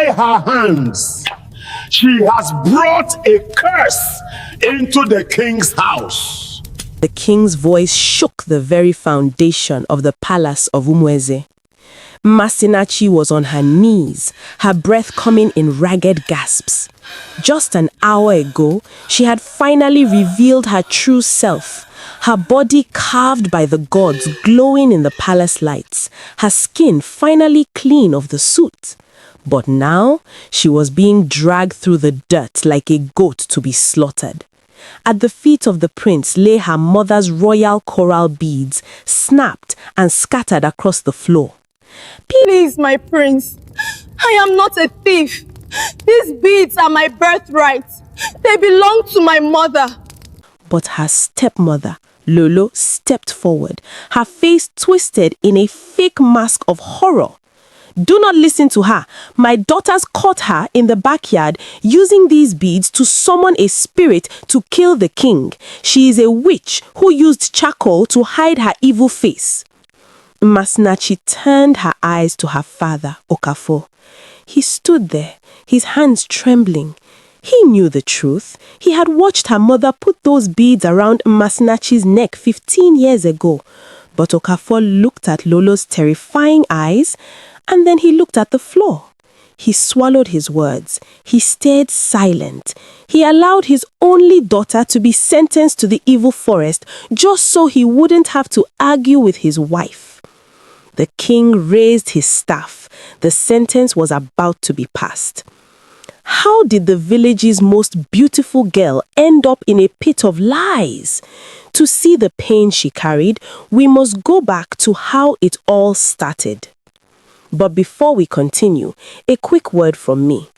By her hands, she has brought a curse into the king's house. The king's voice shook the very foundation of the palace of Umweze. Nmasinachi was on her knees, her breath coming in ragged gasps. Just an hour ago, she had finally revealed her true self, her body carved by the gods glowing in the palace lights, her skin finally clean of the soot. But now, she was being dragged through the dirt like a goat to be slaughtered. At the feet of the prince lay her mother's royal coral beads, snapped and scattered across the floor. Please, my prince, I am not a thief. These beads are my birthright. They belong to my mother. But her stepmother, Lolo, stepped forward, her face twisted in a fake mask of horror. Do not listen to her. My daughters caught her in the backyard using these beads to summon a spirit to kill the king. She is a witch who used charcoal to hide her evil face. Nmasinachi turned her eyes to her father, Okafor. He stood there, his hands trembling. He knew the truth. He had watched her mother put those beads around Nmasinachi's neck 15 years ago. But Okafor looked at Lolo's terrifying eyes, and then he looked at the floor. He swallowed his words. He stayed silent. He allowed his only daughter to be sentenced to the evil forest just so he wouldn't have to argue with his wife. The king raised his staff. The sentence was about to be passed. How did the village's most beautiful girl end up in a pit of lies? To see the pain she carried, we must go back to how it all started. But before we continue, a quick word from me.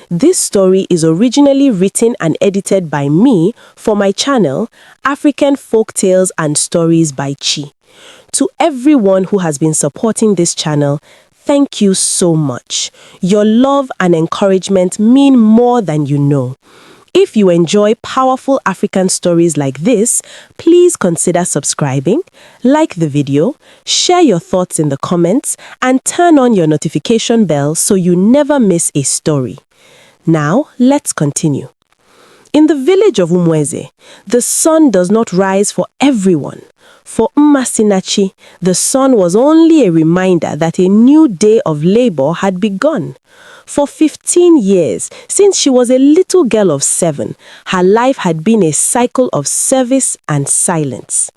This story is originally written and edited by me for my channel, African Folktales and Stories by Chi. To everyone who has been supporting this channel, thank you so much. Your love and encouragement mean more than you know. If you enjoy powerful African stories like this, please consider subscribing, like the video, share your thoughts in the comments, and turn on your notification bell so you never miss a story. Now, let's continue. In the village of Umweze, the sun does not rise for everyone. For Nmasinachi, the sun was only a reminder that a new day of labor had begun. For 15 years, since she was a little girl of 7, her life had been a cycle of service and silence.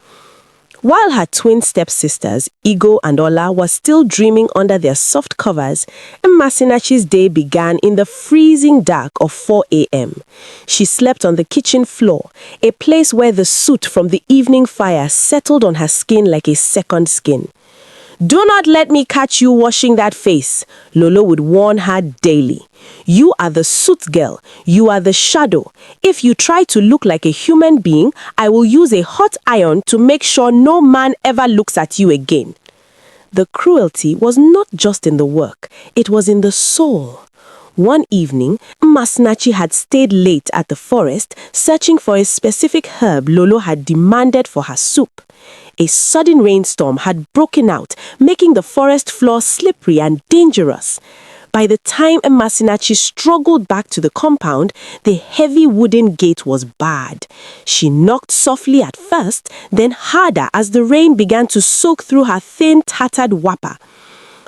While her twin stepsisters, Igo and Ola, were still dreaming under their soft covers, Nmasinachi's day began in the freezing dark of 4 a.m. She slept on the kitchen floor, a place where the soot from the evening fire settled on her skin like a second skin. "Do not let me catch you washing that face," Lolo would warn her daily. "You are the soot girl. You are the shadow. If you try to look like a human being, I will use a hot iron to make sure no man ever looks at you again." The cruelty was not just in the work, it was in the soul. One evening, Nmasinachi had stayed late at the forest, searching for a specific herb Lolo had demanded for her soup. A sudden rainstorm had broken out, making the forest floor slippery and dangerous. By the time Nmasinachi struggled back to the compound, the heavy wooden gate was barred. She knocked softly at first, then harder as the rain began to soak through her thin, tattered wrapper.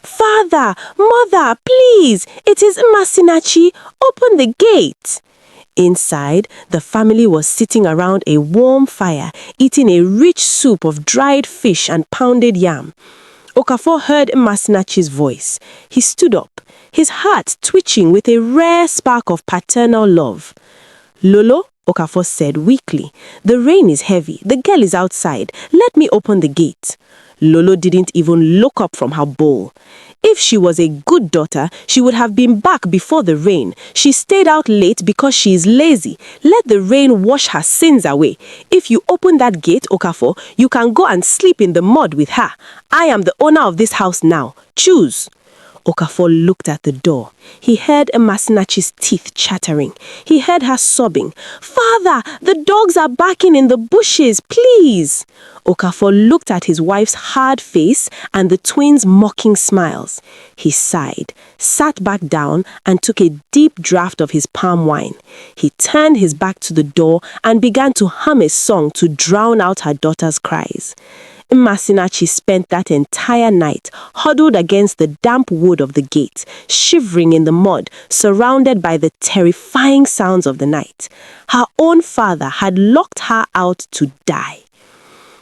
"Father, mother, please, it is Nmasinachi. Open the gate." Inside, the family was sitting around a warm fire, eating a rich soup of dried fish and pounded yam. Okafor heard Nmasinachi's voice. He stood up, his heart twitching with a rare spark of paternal love. "Lolo," Okafor said weakly, "the rain is heavy. The girl is outside. Let me open the gate." Lolo didn't even look up from her bowl. If she was a good daughter, she would have been back before the rain. She stayed out late because she is lazy. Let the rain wash her sins away. If you open that gate, Okafor, you can go and sleep in the mud with her. I am the owner of this house now. Choose. Okafor looked at the door. He heard Nmasinachi's teeth chattering. He heard her sobbing. "Father, the dogs are barking in the bushes, please." Okafor looked at his wife's hard face and the twins' mocking smiles. He sighed, sat back down, and took a deep draught of his palm wine. He turned his back to the door and began to hum a song to drown out her daughter's cries. Nmasinachi spent that entire night huddled against the damp wood of the gate, shivering in the mud, surrounded by the terrifying sounds of the night. Her own father had locked her out to die.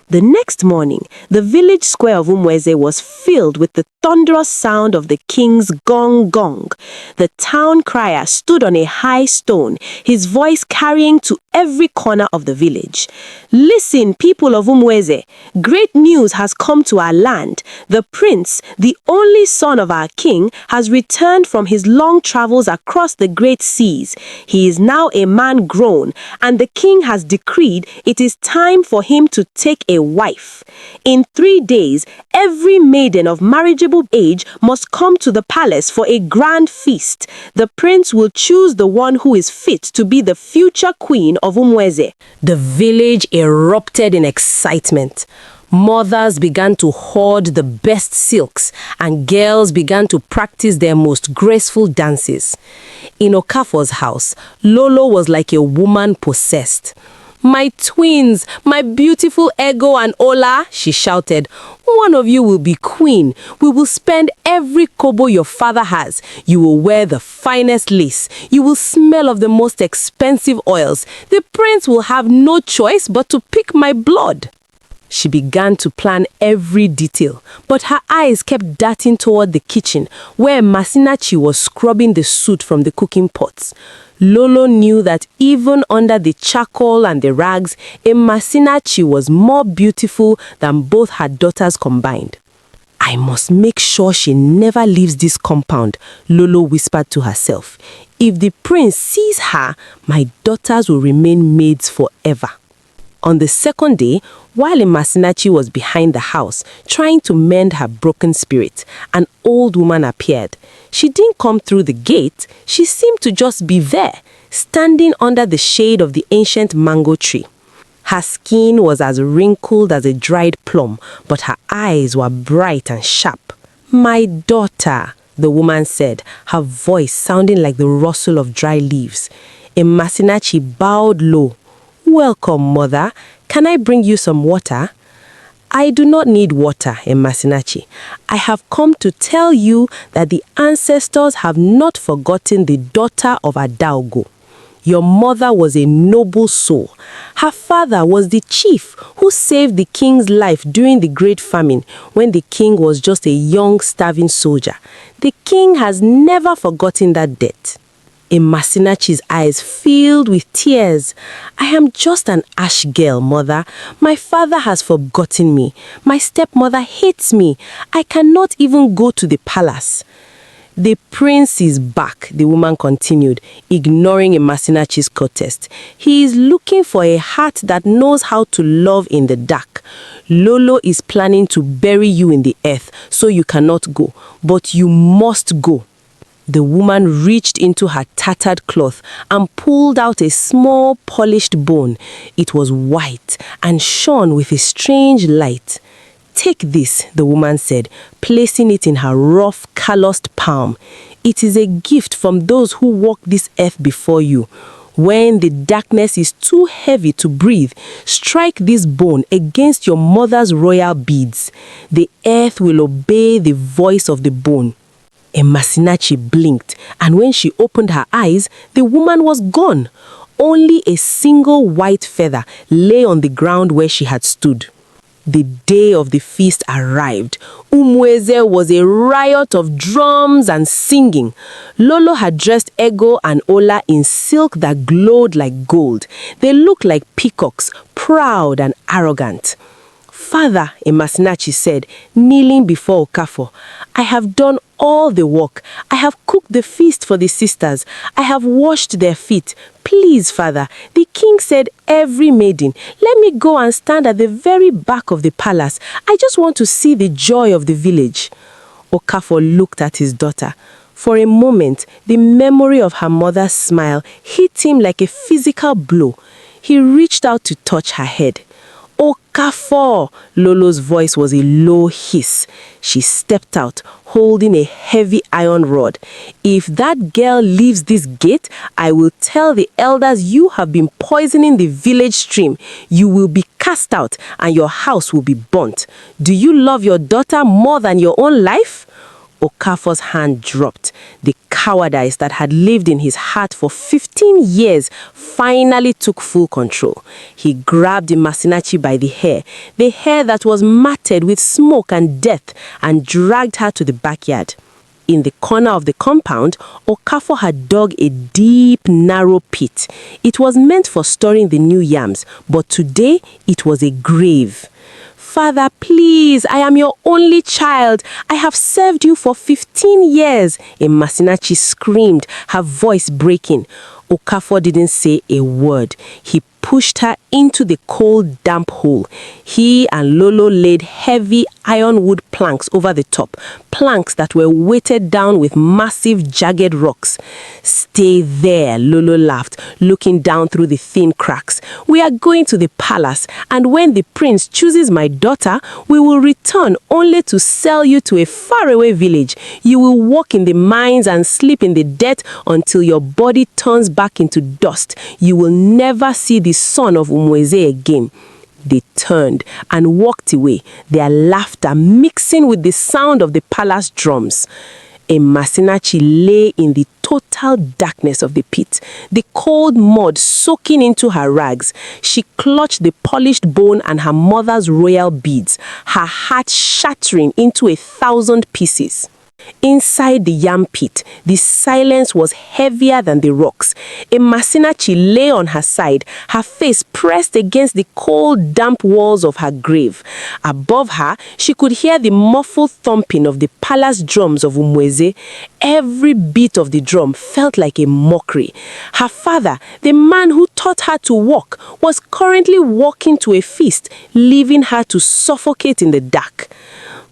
The next morning, the village square of Umweze was filled with the thunderous sound of the king's gong gong. The town crier stood on a high stone, his voice carrying to every corner of the village. "Listen, people of Umweze, great news has come to our land. The prince, the only son of our king, has returned from his long travels across the great seas. He is now a man grown, and the king has decreed it is time for him to take a wife. In 3 days, every maiden of marriageable age must come to the palace for a grand feast. The prince will choose the one who is fit to be the future queen of Umweze." The village erupted in excitement. Mothers began to hoard the best silks, and girls began to practice their most graceful dances. In Okafor's house, Lolo was like a woman possessed. "My twins, my beautiful Ego and Ola," she shouted. "One of you will be queen. We will spend every kobo your father has. You will wear the finest lace. You will smell of the most expensive oils. The prince will have no choice but to pick my blood." She began to plan every detail, but her eyes kept darting toward the kitchen, where Nmasinachi was scrubbing the soot from the cooking pots. Lolo knew that even under the charcoal and the rags, Nmasinachi was more beautiful than both her daughters combined. "I must make sure she never leaves this compound," Lolo whispered to herself. "If the prince sees her, my daughters will remain maids forever." On the second day, while Nmasinachi was behind the house, trying to mend her broken spirit, an old woman appeared. She didn't come through the gate, she seemed to just be there, standing under the shade of the ancient mango tree. Her skin was as wrinkled as a dried plum, but her eyes were bright and sharp. "My daughter," the woman said, her voice sounding like the rustle of dry leaves. Nmasinachi bowed low. "Welcome, mother. Can I bring you some water?" "I do not need water, Nmasinachi. I have come to tell you that the ancestors have not forgotten the daughter of Adaogo. Your mother was a noble soul. Her father was the chief who saved the king's life during the Great Famine when the king was just a young starving soldier. The king has never forgotten that debt." Nmasinachi's eyes filled with tears. "I am just an ash girl, mother. My father has forgotten me. My stepmother hates me. I cannot even go to the palace." "The prince is back," the woman continued, ignoring Nmasinachi's protest. "He is looking for a heart that knows how to love in the dark. Lolo is planning to bury you in the earth, so you cannot go. But you must go." The woman reached into her tattered cloth and pulled out a small polished bone. It was white and shone with a strange light. "Take this," the woman said, placing it in her rough, calloused palm. "It is a gift from those who walk this earth before you. When the darkness is too heavy to breathe, strike this bone against your mother's royal beads. The earth will obey the voice of the bone." Nmasinachi blinked, and when she opened her eyes, the woman was gone. Only a single white feather lay on the ground where she had stood. The day of the feast arrived. Umweze was a riot of drums and singing. Lolo had dressed Ego and Ola in silk that glowed like gold. They looked like peacocks, proud and arrogant. "Father," Nmasinachi said, kneeling before Okafor, "I have done all the work. I have cooked the feast for the sisters. I have washed their feet. Please, father, the king said every maiden, let me go and stand at the very back of the palace. I just want to see the joy of the village." Okafor looked at his daughter. For a moment, the memory of her mother's smile hit him like a physical blow. He reached out to touch her head. Okafor! Lolo's voice was a low hiss. She stepped out, holding a heavy iron rod. If that girl leaves this gate, I will tell the elders you have been poisoning the village stream. You will be cast out and your house will be burnt. Do you love your daughter more than your own life? Okafor's hand dropped. The cowardice that had lived in his heart for 15 years finally took full control. He grabbed Nmasinachi by the hair that was matted with smoke and death, and dragged her to the backyard. In the corner of the compound, Okafor had dug a deep, narrow pit. It was meant for storing the new yams, but today it was a grave. Father, please, I am your only child. I have served you for 15 years, Nmasinachi screamed, her voice breaking. Okafor didn't say a word. He pushed her into the cold, damp hole. He and Lolo laid heavy ironwood planks over the top, planks that were weighted down with massive, jagged rocks. Stay there, Lolo laughed, looking down through the thin cracks. We are going to the palace, and when the prince chooses my daughter, we will return only to sell you to a faraway village. You will walk in the mines and sleep in the dirt until your body turns back into dust. You will never see the son of Umweze again. They turned and walked away, their laughter mixing with the sound of the palace drums. Nmasinachi lay in the total darkness of the pit, the cold mud soaking into her rags. She clutched the polished bone and her mother's royal beads, her heart shattering into 1,000 pieces. Inside the yam pit, the silence was heavier than the rocks. Nmasinachi lay on her side, her face pressed against the cold, damp walls of her grave. Above her, she could hear the muffled thumping of the palace drums of Umweze. Every beat of the drum felt like a mockery. Her father, the man who taught her to walk, was currently walking to a feast, leaving her to suffocate in the dark.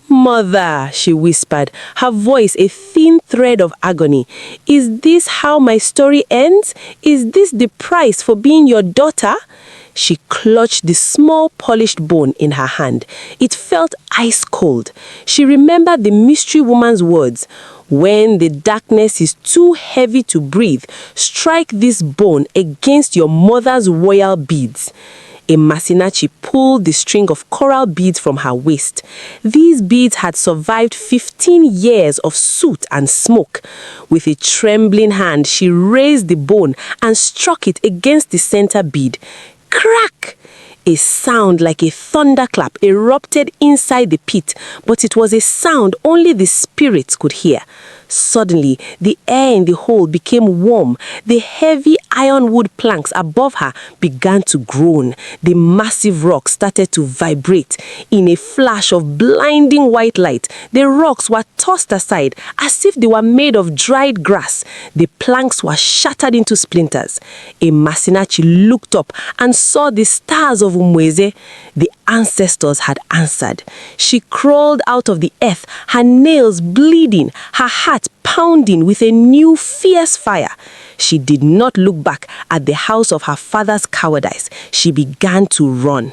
Mother, she whispered, her voice a thin thread of agony. Is this how my story ends? Is this the price for being your daughter? She clutched the small polished bone in her hand. It felt ice cold. She remembered the mystery woman's words. When the darkness is too heavy to breathe, strike this bone against your mother's royal beads. Nmasinachi pulled the string of coral beads from her waist. These beads had survived 15 years of soot and smoke. With a trembling hand, she raised the bone and struck it against the center bead. Crack! A sound like a thunderclap erupted inside the pit, but it was a sound only the spirits could hear. Suddenly, the air in the hole became warm. The heavy ironwood planks above her began to groan. The massive rocks started to vibrate. In a flash of blinding white light, the rocks were tossed aside as if they were made of dried grass. The planks were shattered into splinters. Nmasinachi looked up and saw the stars of Umweze. The ancestors had answered. She crawled out of the earth, her nails bleeding, her heart pounding with a new fierce fire. She did not look back at the house of her father's cowardice. She began to run.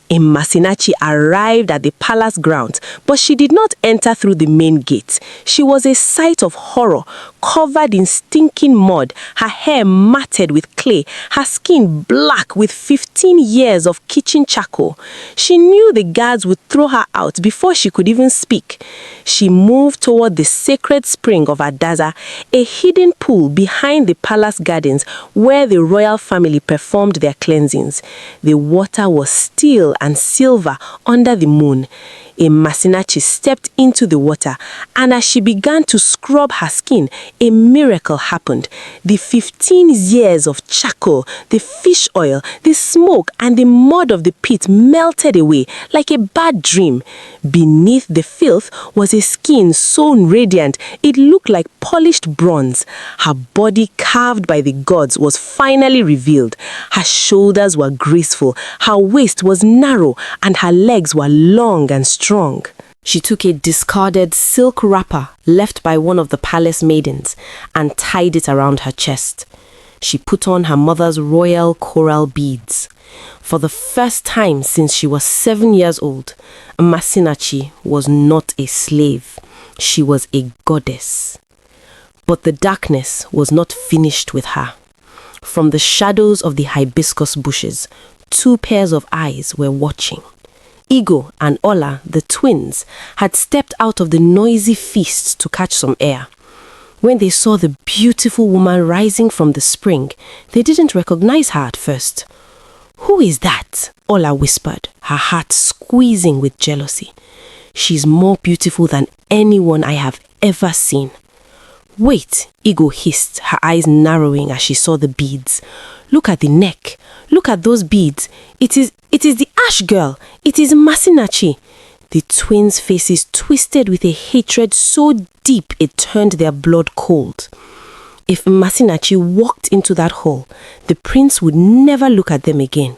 Nmasinachi arrived at the palace grounds, but she did not enter through the main gate. She was a sight of horror, covered in stinking mud, her hair matted with clay, her skin black with 15 years of kitchen charcoal. She knew the guards would throw her out before she could even speak. She moved toward the sacred spring of Adaza, a hidden pool behind the palace gardens where the royal family performed their cleansings. The water was still and silver under the moon. Nmasinachi stepped into the water, and as she began to scrub her skin, a miracle happened. The 15 years of charcoal, the fish oil, the smoke, and the mud of the pit melted away like a bad dream. Beneath the filth was a skin so radiant it looked like polished bronze. Her body, carved by the gods, was finally revealed. Her shoulders were graceful, her waist was narrow, and her legs were long and strong. She took a discarded silk wrapper left by one of the palace maidens and tied it around her chest. She put on her mother's royal coral beads. For the first time since she was 7 years old, Nmasinachi was not a slave. She was a goddess. But the darkness was not finished with her. From the shadows of the hibiscus bushes, 2 pairs of eyes were watching. Igo and Ola, the twins, had stepped out of the noisy feast to catch some air. When they saw the beautiful woman rising from the spring, they didn't recognize her at first. "Who is that?" Ola whispered, her heart squeezing with jealousy. "She's more beautiful than anyone I have ever seen." "Wait," Igo hissed, her eyes narrowing as she saw the beads. "Look at the neck. Look at those beads. It is the ash girl. It is Nmasinachi." The twins' faces twisted with a hatred so deep it turned their blood cold. If Nmasinachi walked into that hall, the prince would never look at them again.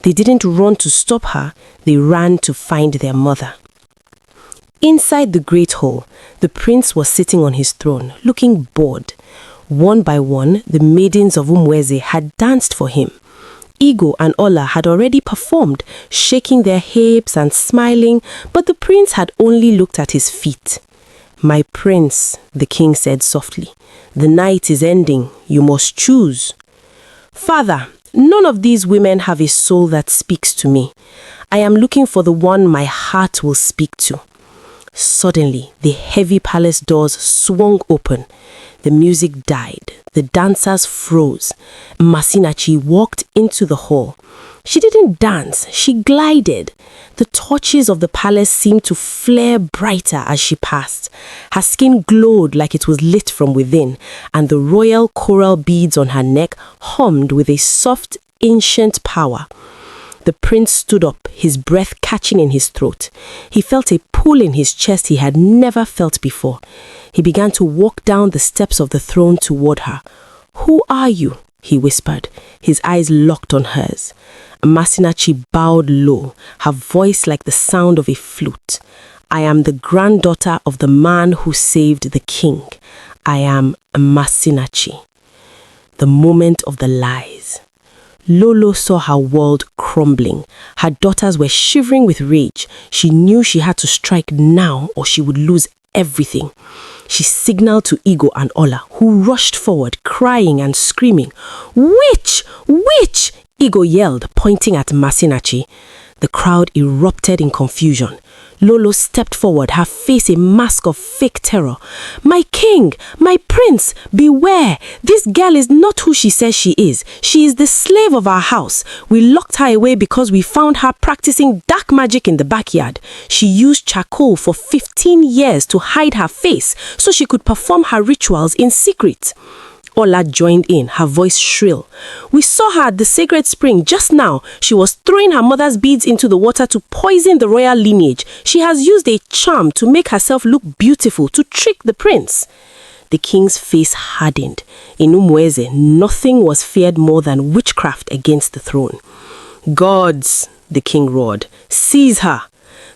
They didn't run to stop her, they ran to find their mother. Inside the great hall, the prince was sitting on his throne, looking bored. One by one, the maidens of Umweze had danced for him. Igo and Ola had already performed, shaking their hips and smiling, but the prince had only looked at his feet. "My prince," the king said softly, "the night is ending. You must choose." "Father, none of these women have a soul that speaks to me. I am looking for the one my heart will speak to." Suddenly, the heavy palace doors swung open. The music died. The dancers froze. Nmasinachi walked into the hall. She didn't dance, she glided. The torches of the palace seemed to flare brighter as she passed. Her skin glowed like it was lit from within, and the royal coral beads on her neck hummed with a soft, ancient power. The prince stood up, his breath catching in his throat. He felt a pull in his chest he had never felt before. He began to walk down the steps of the throne toward her. "Who are you?" he whispered, his eyes locked on hers. Nmasinachi bowed low, her voice like the sound of a flute. "I am the granddaughter of the man who saved the king. I am Nmasinachi." The moment of the lies. Lolo saw her world crumbling. Her daughters were shivering with rage. She knew she had to strike now or she would lose everything. She signaled to Igo and Ola, who rushed forward, crying and screaming. "Witch! Witch!" Igo yelled, pointing at Nmasinachi. The crowd erupted in confusion. Lolo stepped forward, her face a mask of fake terror. "My king! My prince! Beware! This girl is not who she says she is. She is the slave of our house. We locked her away because we found her practicing dark magic in the backyard. She used charcoal for 15 years to hide her face so she could perform her rituals in secret." Ola joined in, her voice shrill. "We saw her at the sacred spring just now. She was throwing her mother's beads into the water to poison the royal lineage. She has used a charm to make herself look beautiful, to trick the prince." The king's face hardened. In Umweze, nothing was feared more than witchcraft against the throne. "Gods," the king roared, "seize her."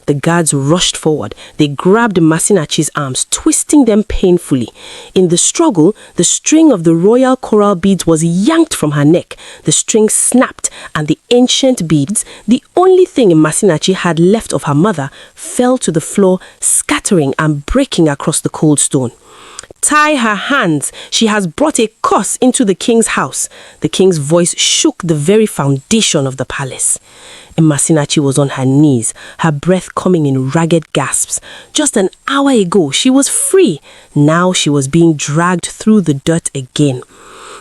The guards rushed forward. They grabbed Nmasinachi's arms, twisting them painfully. In the struggle, the string of the royal coral beads was yanked from her neck. The string snapped, and the ancient beads, the only thing Nmasinachi had left of her mother, fell to the floor, scattering and breaking across the cold stone. "Tie her hands. She has brought a curse into the king's house." The king's voice shook the very foundation of the palace. Nmasinachi was on her knees, her breath coming in ragged gasps. Just an hour ago, she was free. Now she was being dragged through the dirt again.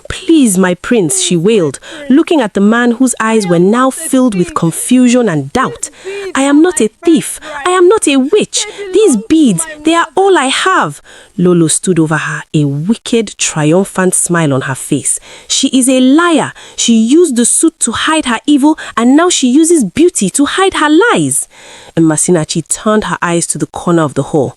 "Please, my prince," she wailed, looking at the man whose eyes were now filled with confusion and doubt. "I am not a thief. I am not a witch. These beads, they are all I have." Lolo stood over her, a wicked, triumphant smile on her face. "She is a liar. She used the suit to hide her evil, and now she uses beauty to hide her lies." Nmasinachi turned her eyes to the corner of the hall.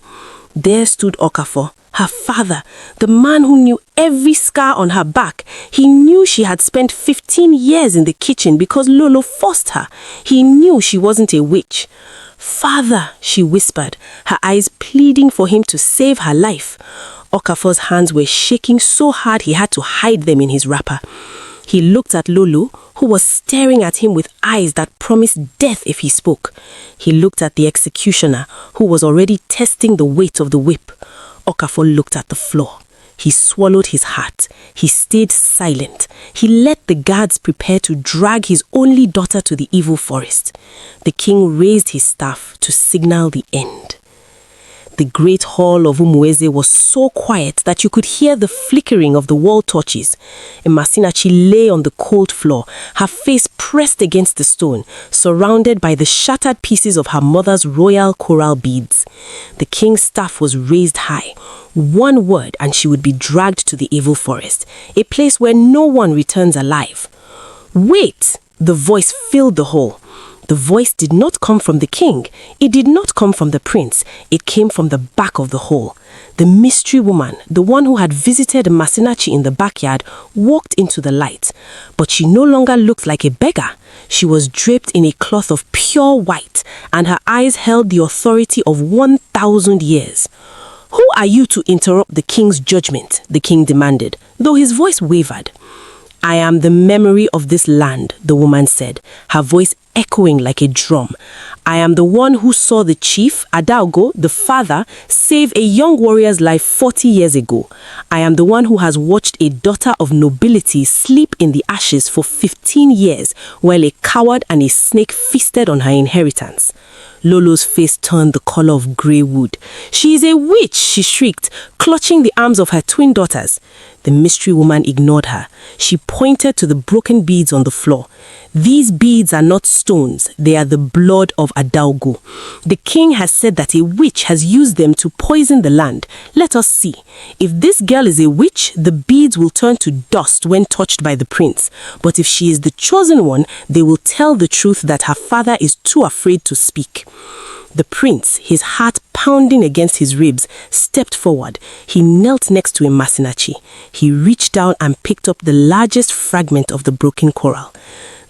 There stood Okafor, her father, the man who knew every scar on her back. He knew she had spent 15 years in the kitchen because Lolo forced her. He knew she wasn't a witch. "Father," she whispered, her eyes pleading for him to save her life. Okafor's hands were shaking so hard he had to hide them in his wrapper. He looked at Lolo, who was staring at him with eyes that promised death if he spoke. He looked at the executioner, who was already testing the weight of the whip. Okafor looked at the floor. He swallowed his heart. He stayed silent. He let the guards prepare to drag his only daughter to the evil forest. The king raised his staff to signal the end. The great hall of Umueze was so quiet that you could hear the flickering of the wall torches. Nmasinachi lay on the cold floor, her face pressed against the stone, surrounded by the shattered pieces of her mother's royal coral beads. The king's staff was raised high. One word and she would be dragged to the evil forest, a place where no one returns alive. "Wait!" The voice filled the hall. The voice did not come from the king. It did not come from the prince. It came from the back of the hall. The mystery woman, the one who had visited Nmasinachi in the backyard, walked into the light. But she no longer looked like a beggar. She was draped in a cloth of pure white, and her eyes held the authority of 1,000 years. "Who are you to interrupt the king's judgment?" the king demanded, though his voice wavered. "I am the memory of this land," the woman said, her voice echoing like a drum. "I am the one who saw the chief, Adaogo, the father, save a young warrior's life 40 years ago. I am the one who has watched a daughter of nobility sleep in the ashes for 15 years while a coward and a snake feasted on her inheritance." Lolo's face turned the color of grey wood. "She is a witch," she shrieked, clutching the arms of her twin daughters. The mystery woman ignored her. She pointed to the broken beads on the floor. "These beads are not stones, they are the blood of Adaogo. The king has said that a witch has used them to poison the land. Let us see. If this girl is a witch, the beads will turn to dust when touched by the prince. But if she is the chosen one, they will tell the truth that her father is too afraid to speak." The prince, his heart pounding against his ribs, stepped forward. He knelt next to Nmasinachi. He reached down and picked up the largest fragment of the broken coral.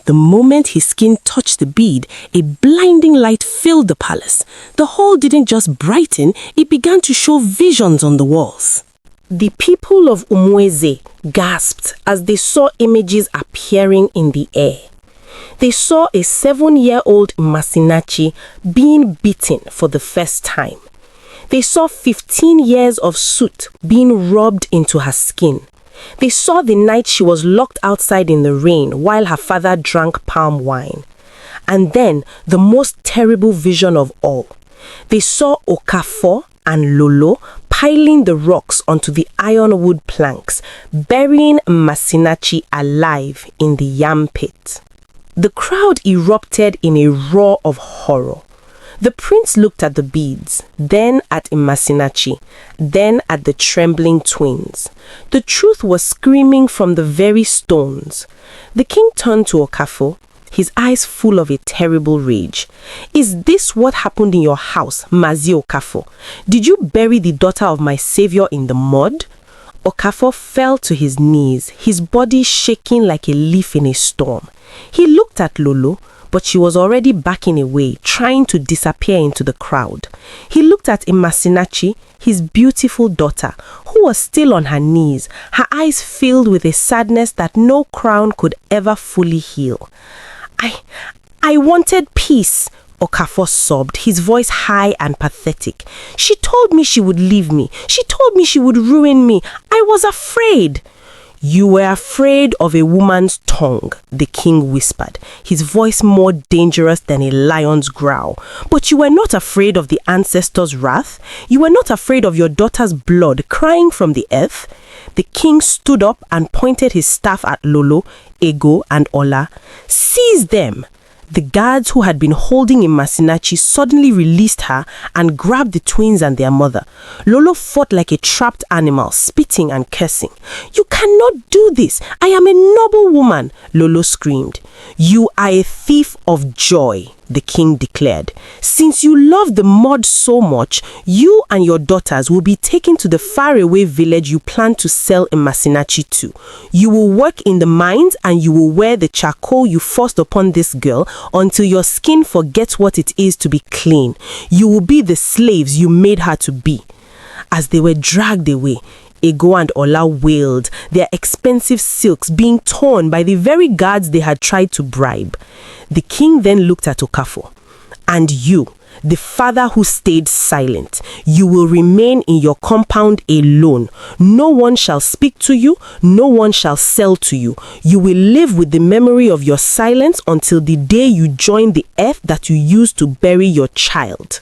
The moment his skin touched the bead, a blinding light filled the palace. The hall didn't just brighten, it began to show visions on the walls. The people of Umueze gasped as they saw images appearing in the air. They saw a 7-year-old Nmasinachi being beaten for the first time. They saw 15 years of soot being rubbed into her skin. They saw the night she was locked outside in the rain while her father drank palm wine. And then, the most terrible vision of all. They saw Okafor and Lolo piling the rocks onto the ironwood planks, burying Nmasinachi alive in the yam pit. The crowd erupted in a roar of horror. The prince looked at the beads, then at Nmasinachi, then at the trembling twins. The truth was screaming from the very stones. The king turned to Okafor, his eyes full of a terrible rage. "Is this what happened in your house, Mazi Okafor? Did you bury the daughter of my savior in the mud?" Okafor fell to his knees, his body shaking like a leaf in a storm. He looked at Lolo, but she was already backing away, trying to disappear into the crowd. He looked at Nmasinachi, his beautiful daughter, who was still on her knees, her eyes filled with a sadness that no crown could ever fully heal. I wanted peace," Okafor sobbed, his voice high and pathetic. "She told me she would leave me. She told me she would ruin me. I was afraid." "You were afraid of a woman's tongue," the king whispered, his voice more dangerous than a lion's growl. "But you were not afraid of the ancestors' wrath? You were not afraid of your daughter's blood crying from the earth?" The king stood up and pointed his staff at Lolo, Ego, and Ola. "Seize them!" The guards who had been holding Nmasinachi suddenly released her and grabbed the twins and their mother. Lolo fought like a trapped animal, spitting and cursing. "You cannot do this! I am a noble woman!" Lolo screamed. "You are a thief of joy," the king declared. Since you love the mud so much, you and your daughters will be taken to the faraway village you plan to sell Nmasinachi to. You will work in the mines and you will wear the charcoal you forced upon this girl until your skin forgets what it is to be clean. You will be the slaves you made her to be. As they were dragged away, Ego and Ola wailed, their expensive silks being torn by the very guards they had tried to bribe. The king then looked at Okafo. And you, the father who stayed silent, you will remain in your compound alone. No one shall speak to you, no one shall sell to you. You will live with the memory of your silence until the day you join the earth that you used to bury your child.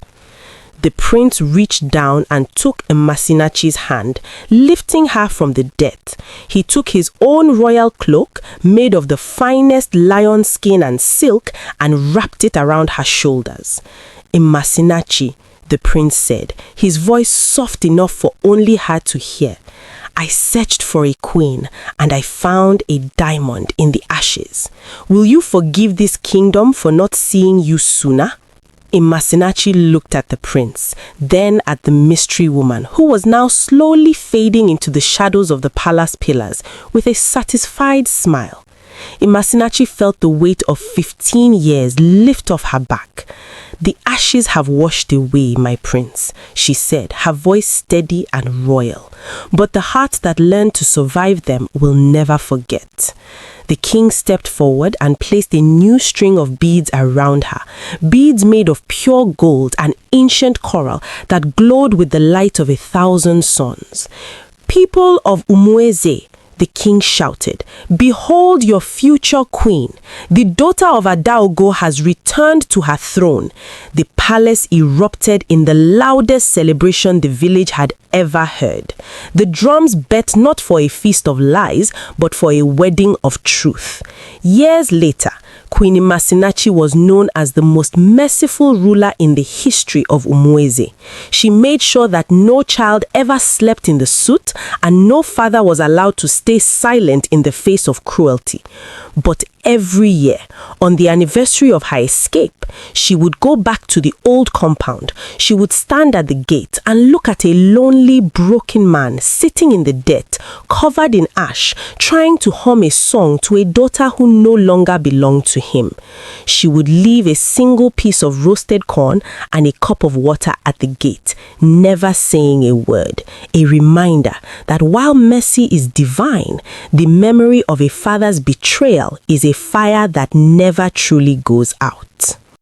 The prince reached down and took Nmasinachi's hand, lifting her from the death. He took his own royal cloak, made of the finest lion skin and silk, and wrapped it around her shoulders. Nmasinachi, the prince said, his voice soft enough for only her to hear. I searched for a queen, and I found a diamond in the ashes. Will you forgive this kingdom for not seeing you sooner? Nmasinachi looked at the prince, then at the mystery woman, who was now slowly fading into the shadows of the palace pillars, with a satisfied smile. Nmasinachi felt the weight of 15 years lift off her back. The ashes have washed away, my prince, she said, her voice steady and royal. But the heart that learned to survive them will never forget. The king stepped forward and placed a new string of beads around her, beads made of pure gold and ancient coral that glowed with the light of 1,000 suns. People of Umueze, the king shouted, behold your future queen. The daughter of Adaogo has returned to her throne. The palace erupted in the loudest celebration the village had ever heard. The drums beat not for a feast of lies, but for a wedding of truth. Years later, Queen Nmasinachi was known as the most merciful ruler in the history of Umueze. She made sure that no child ever slept in the suit and no father was allowed to stay silent in the face of cruelty. But every year, on the anniversary of her escape, she would go back to the old compound. She would stand at the gate and look at a lonely, broken man sitting in the dirt, covered in ash, trying to hum a song to a daughter who no longer belonged to him. She would leave a single piece of roasted corn and a cup of water at the gate, never saying a word, a reminder that while mercy is divine, the memory of a father's betrayal is a fire that never truly goes out.